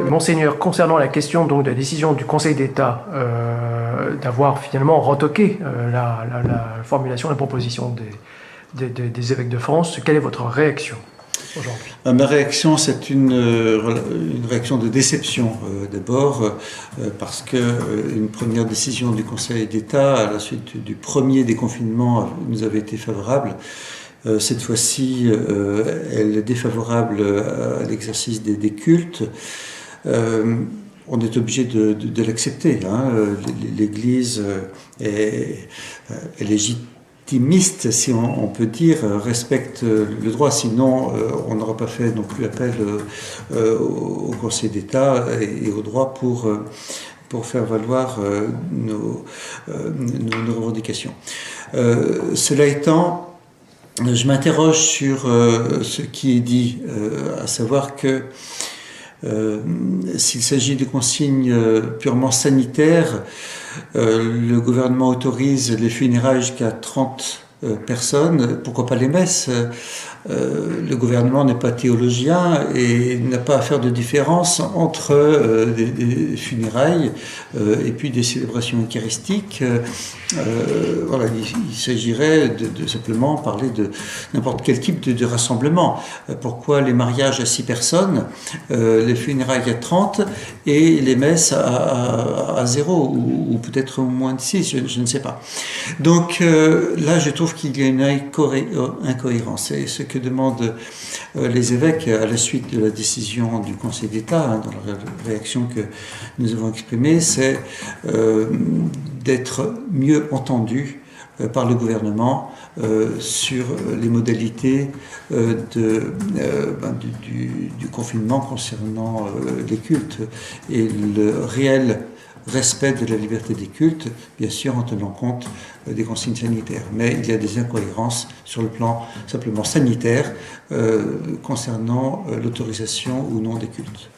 Monseigneur, concernant la question donc de la décision du Conseil d'État d'avoir finalement retoqué la formulation, la proposition des évêques de France, quelle est votre réaction aujourd'hui? Ma réaction, c'est une réaction de déception d'abord, parce qu'une première décision du Conseil d'État à la suite du premier déconfinement nous avait été favorable. Cette fois-ci, elle est défavorable à l'exercice des cultes. On est obligé de l'accepter. Hein. L'Église est légitimiste, si on peut dire, respecte le droit. Sinon, on n'aura pas fait non plus appel au Conseil d'État et au droit pour faire valoir nos revendications. Cela étant, je m'interroge sur ce qui est dit, à savoir que s'il s'agit de consignes purement sanitaires, le gouvernement autorise les funérailles jusqu'à 30 personnes, pourquoi pas les messes? Le gouvernement n'est pas théologien et n'a pas à faire de différence entre des funérailles et puis des célébrations eucharistiques. Voilà, il s'agirait de simplement parler de n'importe quel type de rassemblement. Pourquoi les mariages à 6 personnes, les funérailles à 30 et les messes à 0 ou peut-être moins de 6, je ne sais pas. Donc là, je trouve qu'il y a une incohérence. Et ce que demandent les évêques à la suite de la décision du Conseil d'État, hein, dans la réaction que nous avons exprimée, c'est d'être mieux entendus par le gouvernement sur les modalités du confinement concernant les cultes et le réel respect de la liberté des cultes, bien sûr en tenant compte des consignes sanitaires. Mais il y a des incohérences sur le plan simplement sanitaire concernant l'autorisation ou non des cultes.